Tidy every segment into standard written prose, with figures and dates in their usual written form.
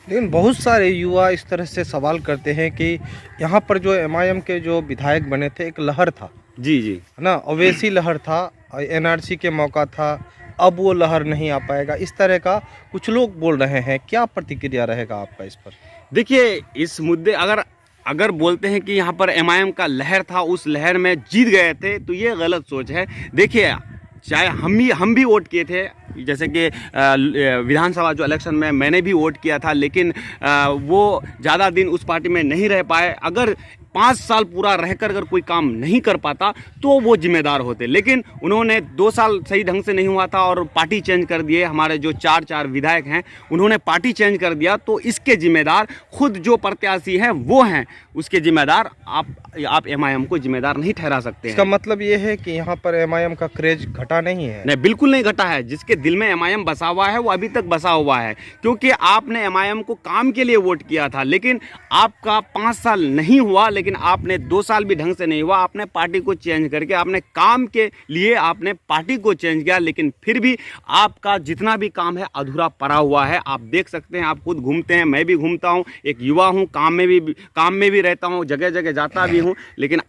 लेकिन बहुत सारे युवा इस तरह से सवाल करते हैं कि यहाँ पर जो एमआईएम के जो विधायक बने थे, एक लहर था, जी जी। है ना, ओवैसी लहर था, एनआरसी के मौका था, अब वो लहर नहीं आ पाएगा, इस तरह का कुछ लोग बोल रहे हैं। क्या प्रतिक्रिया रहेगा आपका इस पर? देखिए, इस मुद्दे अगर अगर बोलते हैं कि यहाँ पर एमआईएम का लहर था, उस लहर में जीत गए थे, तो ये गलत सोच है। देखिए, चाहे हम भी वोट किए थे, जैसे कि विधानसभा जो इलेक्शन में मैंने भी वोट किया था, लेकिन वो ज़्यादा दिन उस पार्टी में नहीं रह पाए। अगर 5 साल पूरा रहकर अगर कोई काम नहीं कर पाता तो वो जिम्मेदार होते, लेकिन उन्होंने 2 साल सही ढंग से नहीं हुआ था और पार्टी चेंज कर दिए। हमारे जो 4 विधायक हैं उन्होंने पार्टी चेंज कर दिया, तो इसके जिम्मेदार खुद जो प्रत्याशी हैं वो हैं, उसके जिम्मेदार आप एमआईएम को जिम्मेदार नहीं ठहरा सकते हैं। इसका मतलब ये है कि यहाँ पर एमआईएम का क्रेज घटा नहीं है? नहीं, बिल्कुल नहीं घटा है। जिसके दिल में एमआईएम बसा हुआ है वो अभी तक बसा हुआ है, क्योंकि आपने एमआईएम को काम के लिए वोट किया था, लेकिन आपका 5 साल नहीं हुआ, लेकिन आपने 2 साल भी ढंग से नहीं हुआ, आपने पार्टी को चेंज करके आपने काम के लिए आपने पार्टी को चेंज किया, लेकिन फिर भी आपका जितना भी काम है अधूरा पड़ा हुआ है। आप देख सकते हैं, आप खुद घूमते हैं, मैं भी घूमता हूं, एक युवा हूं, काम में भी रहता हूं, जगह जगह जाता भी हूं, लेकिन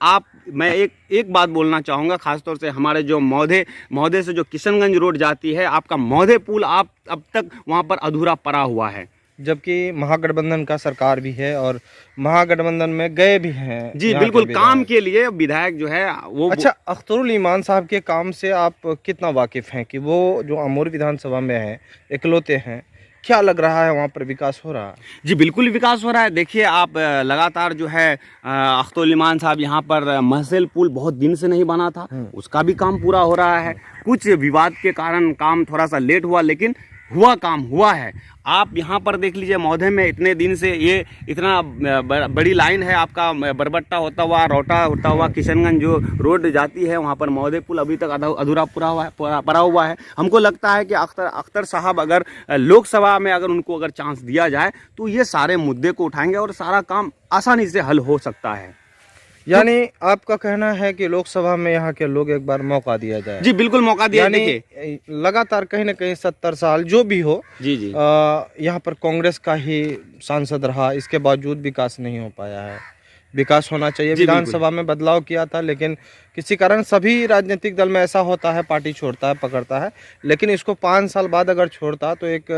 मैं एक बात बोलना चाहूँगा, खासतौर से हमारे जो मौधे से जो किशनगंज रोड जाती है, आपका मौधे पुल अब तक वहाँ पर अधूरा पड़ा हुआ है, जबकि महागठबंधन का सरकार भी है और महागठबंधन में गए भी हैं। जी बिल्कुल, काम के लिए विधायक जो है वो। अच्छा, अख्तरुल ईमान साहब के काम से आप कितना वाकिफ हैं कि वो जो अमूर विधानसभा में हैं, इकलौते हैं, क्या लग रहा है वहाँ पर विकास हो रहा है? जी बिल्कुल विकास हो रहा है। देखिए, आप लगातार जो है अख्तरुल ईमान साहब यहाँ पर महसेल पुल बहुत दिन से नहीं बना था, उसका भी काम पूरा हो रहा है। कुछ विवाद के कारण काम थोड़ा सा लेट हुआ, लेकिन काम हुआ है। आप यहाँ पर देख लीजिए, मौधे में इतने दिन से ये इतना बड़ी लाइन है, आपका बरबट्टा होता हुआ, रोटा होता हुआ किशनगंज जो रोड जाती है, वहाँ पर मौधे पुल अभी तक अधूरा पड़ा हुआ है। हमको लगता है कि अख्तर साहब अगर लोकसभा में उनको अगर चांस दिया जाए तो ये सारे मुद्दे को उठाएंगे और सारा काम आसानी से हल हो सकता है। यानी आपका कहना है कि लोकसभा में यहाँ के लोग एक बार मौका दिया जाए? जी बिल्कुल मौका दिया। यानी लगातार कहीं ना कहीं 70 साल जो भी हो, जी जी, यहाँ पर कांग्रेस का ही सांसद रहा, इसके बावजूद विकास नहीं हो पाया है। विकास होना चाहिए। विधानसभा में बदलाव किया था, लेकिन किसी कारण सभी राजनीतिक दल में ऐसा होता है, पार्टी छोड़ता है, पकड़ता है, लेकिन इसको 5 साल बाद अगर छोड़ता तो एक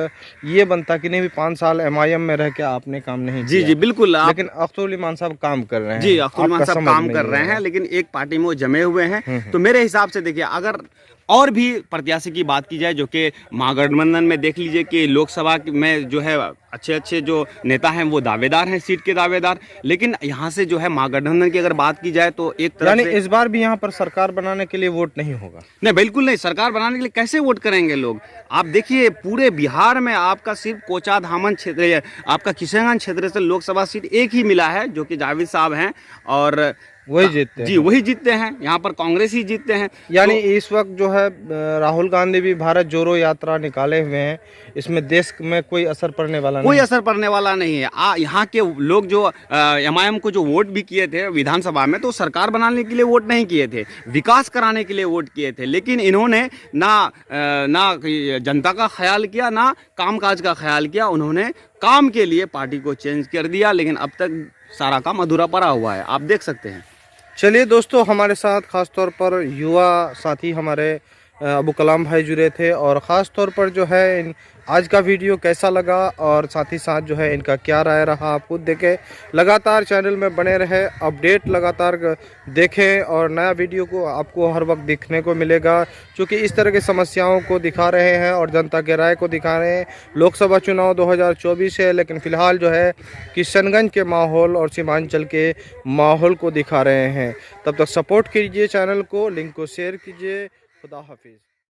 ये बनता कि नहीं भी 5 साल एमआईएम में रह के आपने काम नहीं किया। जी जी बिल्कुल। लेकिन अख्तरुल ईमान साहब काम कर रहे हैं। जी, अख्तरुल ईमान साहब काम कर रहे हैं, लेकिन एक पार्टी में वो जमे हुए हैं। तो मेरे हिसाब से देखिए, अगर और भी प्रत्याशी की बात की जाए जो कि महागठबंधन में देख लीजिए कि लोकसभा में जो है अच्छे जो नेता हैं वो दावेदार हैं, सीट के दावेदार, लेकिन यहाँ से जो है महागठबंधन की अगर बात की जाए तो एक तरह से इस बार भी यहाँ पर सरकार बनाने के लिए वोट नहीं होगा? नहीं, बिल्कुल नहीं। सरकार बनाने के लिए कैसे वोट करेंगे लोग? आप देखिए, पूरे बिहार में आपका सिर्फ कोचा धामन क्षेत्र, आपका किशनगंज क्षेत्र से लोकसभा सीट एक ही मिला है, जो कि जावेद साहब हैं, और वही जीतते हैं। जी वही जीतते हैं, यहाँ पर कांग्रेस ही जीतते हैं। यानी इस वक्त जो है राहुल गांधी भी भारत जोड़ो यात्रा निकाले हुए हैं, इसमें देश में कोई असर पड़ने वाला नहीं? कोई असर पड़ने वाला नहीं है। यहाँ के लोग जो एमआईएम को जो वोट भी किए थे विधानसभा में, तो सरकार बनाने के लिए वोट नहीं किए थे, विकास कराने के लिए वोट किए थे, लेकिन इन्होंने ना जनता का ख्याल किया, ना कामकाज का ख्याल किया। उन्होंने काम के लिए पार्टी को चेंज कर दिया, लेकिन अब तक सारा काम अधूरा पड़ा हुआ है, आप देख सकते हैं। चलिए दोस्तों, हमारे साथ ख़ास तौर पर युवा साथी हमारे अबू कलाम भाई जुड़े थे, और ख़ास तौर पर जो है आज का वीडियो कैसा लगा और साथ ही साथ जो है इनका क्या राय रहा, आप खुद देखें। लगातार चैनल में बने रहे, अपडेट लगातार देखें, और नया वीडियो को आपको हर वक्त देखने को मिलेगा, क्योंकि इस तरह की समस्याओं को दिखा रहे हैं और जनता के राय को दिखा रहे हैं। लोकसभा चुनाव 2024 है, लेकिन फ़िलहाल जो है किशनगंज के माहौल और सीमांचल के माहौल को दिखा रहे हैं। तब तक सपोर्ट कीजिए चैनल को, लिंक को शेयर कीजिए। खुदा हाफिज़।